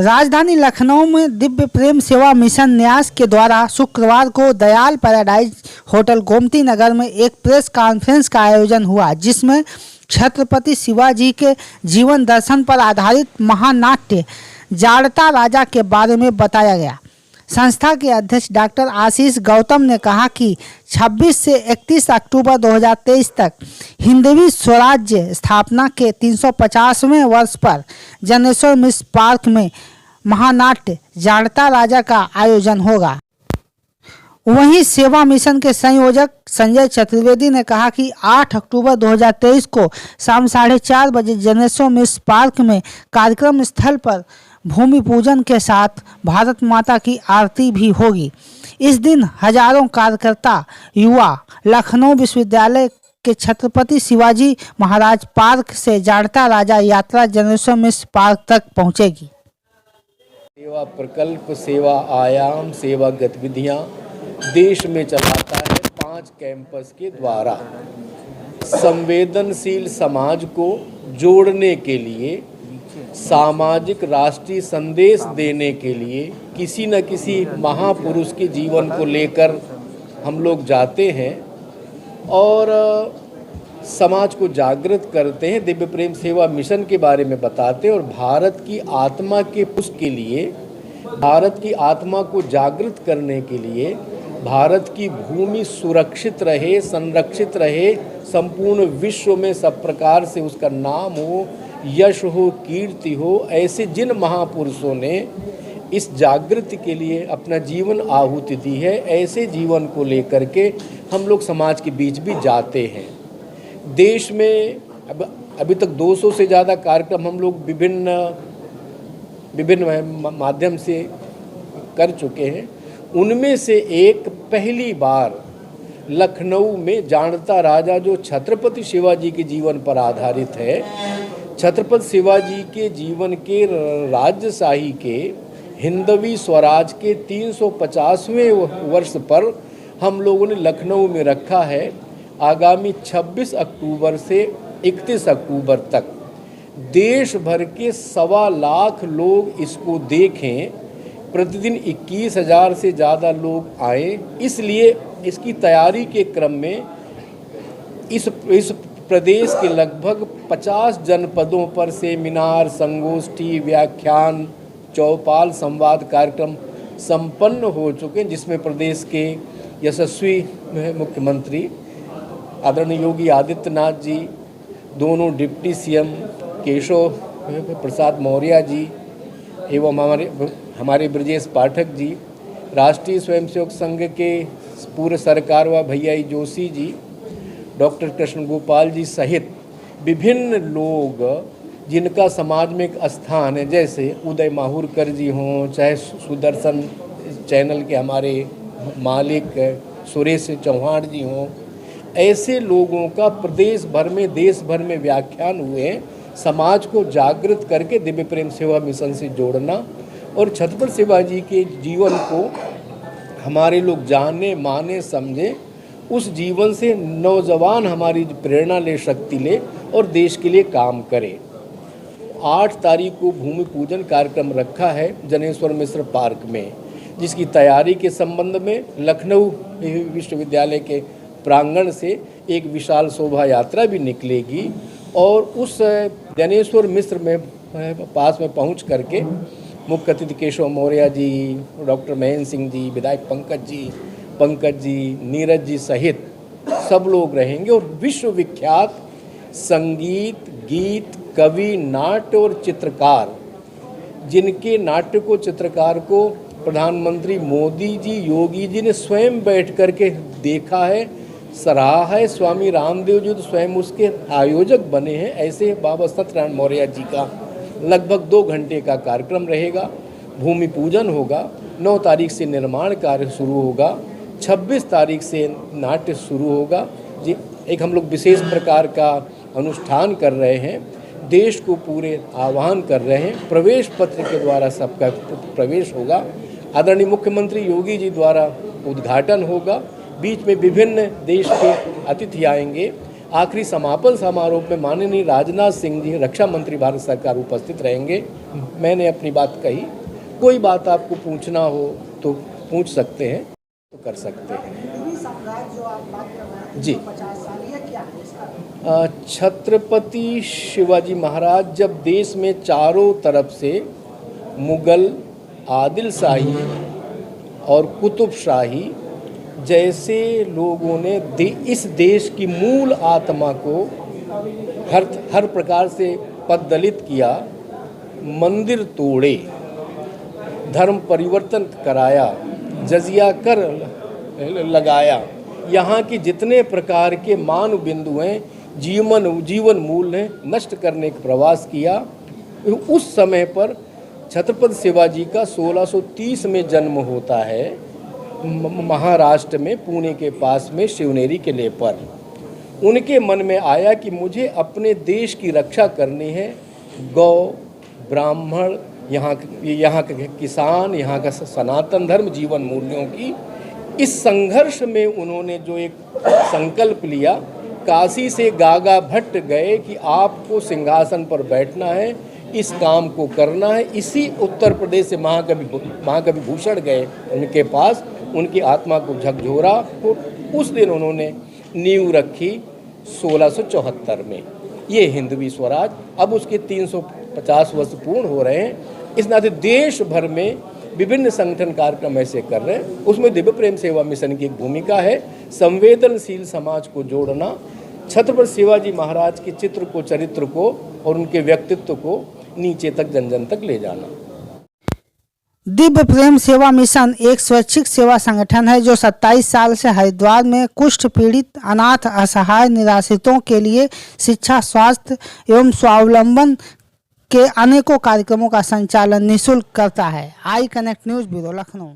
राजधानी लखनऊ में दिव्य प्रेम सेवा मिशन न्यास के द्वारा शुक्रवार को दयाल पैराडाइज होटल गोमती नगर में एक प्रेस कॉन्फ्रेंस का आयोजन हुआ, जिसमें छत्रपति शिवाजी के जीवन दर्शन पर आधारित महानाट्य जाड़ता राजा के बारे में बताया गया। संस्था के अध्यक्ष डॉक्टर आशीष गौतम ने कहा कि 26 से 31 अक्टूबर 2023 तक हिंदवी स्वराज्य स्थापना के 350वें वर्ष पर जनेश्वर मिश्र पार्क में महानाट्य जाड़ता राजा का आयोजन होगा। वहीं सेवा मिशन के संयोजक संजय चतुर्वेदी ने कहा कि 8 अक्टूबर 2023 को शाम 4:30 बजे जनेश्वर मिश्र पार्क में कार्यक्रम स्थल पर भूमि पूजन के साथ भारत माता की आरती भी होगी। इस दिन हजारों कार्यकर्ता युवा लखनऊ विश्वविद्यालय के छत्रपति शिवाजी महाराज पार्क से जाड़ता राजा यात्रा जनेश्वर मिश्र पार्क तक पहुंचेगी। सेवा प्रकल्प, सेवा आयाम, सेवा गतिविधियां देश में चलाता है 5 कैंपस के द्वारा। संवेदनशील समाज को जोड़ने के लिए, सामाजिक राष्ट्रीय संदेश देने के लिए किसी न किसी महापुरुष के जीवन को लेकर हम लोग जाते हैं और समाज को जागृत करते हैं। दिव्य प्रेम सेवा मिशन के बारे में बताते हैं और भारत की आत्मा के पुष्ट के लिए, भारत की आत्मा को जागृत करने के लिए, भारत की भूमि सुरक्षित रहे, संरक्षित रहे, संपूर्ण विश्व में सब प्रकार से उसका नाम हो, यश हो, कीर्ति हो, ऐसे जिन महापुरुषों ने इस जागृति के लिए अपना जीवन आहुति दी है, ऐसे जीवन को लेकर के हम लोग समाज के बीच भी जाते हैं। देश में अभी तक 200 से ज़्यादा कार्यक्रम हम लोग विभिन्न माध्यम से कर चुके हैं। उनमें से एक पहली बार लखनऊ में जाड़ता राजा, जो छत्रपति शिवाजी के जीवन पर आधारित है, छत्रपति शिवाजी के जीवन के राजशाही के हिंदवी स्वराज के 350वें वर्ष पर हम लोगों ने लखनऊ में रखा है। आगामी 26 अक्टूबर से 31 अक्टूबर तक देश भर के 1.25 लाख लोग इसको देखें, प्रतिदिन 21,000 से ज़्यादा लोग आए। इसलिए इसकी तैयारी के क्रम में इस प्रदेश के लगभग 50 जनपदों पर सेमिनार, संगोष्ठी, व्याख्यान, चौपाल, संवाद कार्यक्रम संपन्न हो चुके हैं, जिसमें प्रदेश के यशस्वी मुख्यमंत्री आदरणीय योगी आदित्यनाथ जी, दोनों डिप्टी सीएम केशव प्रसाद मौर्य जी एवं हमारे ब्रजेश पाठक जी, राष्ट्रीय स्वयंसेवक संघ के पूर्व सरकारवा भैया जोशी जी, डॉक्टर कृष्ण गोपाल जी सहित विभिन्न लोग जिनका समाज में एक स्थान है, जैसे उदय माहुरकर जी हों, चाहे सुदर्शन चैनल के हमारे मालिक सुरेश चौहान जी हों, ऐसे लोगों का प्रदेश भर में, देश भर में व्याख्यान हुए हैं। समाज को जागृत करके दिव्य प्रेम सेवा मिशन से जोड़ना और छत्रपति शिवाजी के जीवन को हमारे लोग जाने, माने, समझे, उस जीवन से नौजवान हमारी प्रेरणा ले, शक्ति ले और देश के लिए काम करे। 8 तारीख को भूमि पूजन कार्यक्रम रखा है जनेश्वर मिश्र पार्क में, जिसकी तैयारी के संबंध में लखनऊ विश्वविद्यालय के प्रांगण से एक विशाल शोभा यात्रा भी निकलेगी और उस जनेश्वर मिश्र में पास में पहुंच करके मुख्य अतिथि केशव मौर्य जी, डॉक्टर महेंद्र सिंह जी, विधायक पंकज जी, नीरज जी सहित सब लोग रहेंगे और विश्वविख्यात संगीत, गीत, कवि, नाट्य और चित्रकार, जिनके नाट्य को, चित्रकार को प्रधानमंत्री मोदी जी, योगी जी ने स्वयं बैठ करके देखा है, सराहा है। स्वामी रामदेव जी तो स्वयं उसके आयोजक बने हैं। ऐसे बाबा सत्यनारायण मौर्य जी का लगभग 2 घंटे का कार्यक्रम रहेगा। भूमि पूजन होगा, 9 तारीख से निर्माण कार्य शुरू होगा, 26 तारीख से नाट्य शुरू होगा। जी, एक हम लोग विशेष प्रकार का अनुष्ठान कर रहे हैं, देश को पूरे आह्वान कर रहे हैं। प्रवेश पत्र के द्वारा सबका प्रवेश होगा। आदरणीय मुख्यमंत्री योगी जी द्वारा उद्घाटन होगा। बीच में विभिन्न देश के अतिथि आएंगे। आखिरी समापन समारोह में माननीय राजनाथ सिंह जी, रक्षा मंत्री भारत सरकार, उपस्थित रहेंगे। मैंने अपनी बात कही। कोई बात आपको पूछना हो तो पूछ सकते हैं, तो कर सकते हैं। जो आप बात कर रहे हैं जी। 50 साल, ये क्या है इसका? छत्रपति शिवाजी महाराज जब देश में चारों तरफ से मुगल, आदिल शाही और कुतुब शाही जैसे लोगों ने इस देश की मूल आत्मा को हर प्रकार से पददलित किया, मंदिर तोड़े, धर्म परिवर्तन कराया, जजिया कर लगाया, यहाँ की जितने प्रकार के मान बिंदु हैं, जीवन मूल हैं, नष्ट करने का प्रयास किया। उस समय पर छत्रपति शिवाजी का 1630 में जन्म होता है, महाराष्ट्र में, पुणे के पास में शिवनेरी किले पर। उनके मन में आया कि मुझे अपने देश की रक्षा करनी है। गौ, ब्राह्मण, यहाँ के किसान, यहाँ का सनातन धर्म, जीवन मूल्यों की, इस संघर्ष में उन्होंने जो एक संकल्प लिया, काशी से गागा भट्ट गए कि आपको सिंहासन पर बैठना है, इस काम को करना है। इसी उत्तर प्रदेश से महाकवि भूषण गए उनके पास, उनकी आत्मा को झकझोरा। तो उस दिन उन्होंने नींव रखी 1674 में, ये हिंदवी स्वराज। अब उसके 350 वर्ष पूर्ण हो रहे हैं। इस नाते देश भर में विभिन्न संगठन कार्यक्रम ऐसे कर रहे हैं। उसमें दिव्य प्रेम सेवा मिशन की एक भूमिका है, संवेदनशील समाज को जोड़ना, छत्रपति शिवाजी महाराज के चित्र को, चरित्र को और उनके व्यक्तित्व को नीचे तक, जन जन तक ले जाना। दिव्य प्रेम सेवा मिशन एक स्वैच्छिक सेवा संगठन है जो 27 साल से हरिद्वार में कुष्ठ पीड़ित, अनाथ, असहाय, निराश्रितों के लिए शिक्षा, स्वास्थ्य एवं स्वावलंबन के अनेकों कार्यक्रमों का संचालन निःशुल्क करता है। I connect news bureau, Lucknow.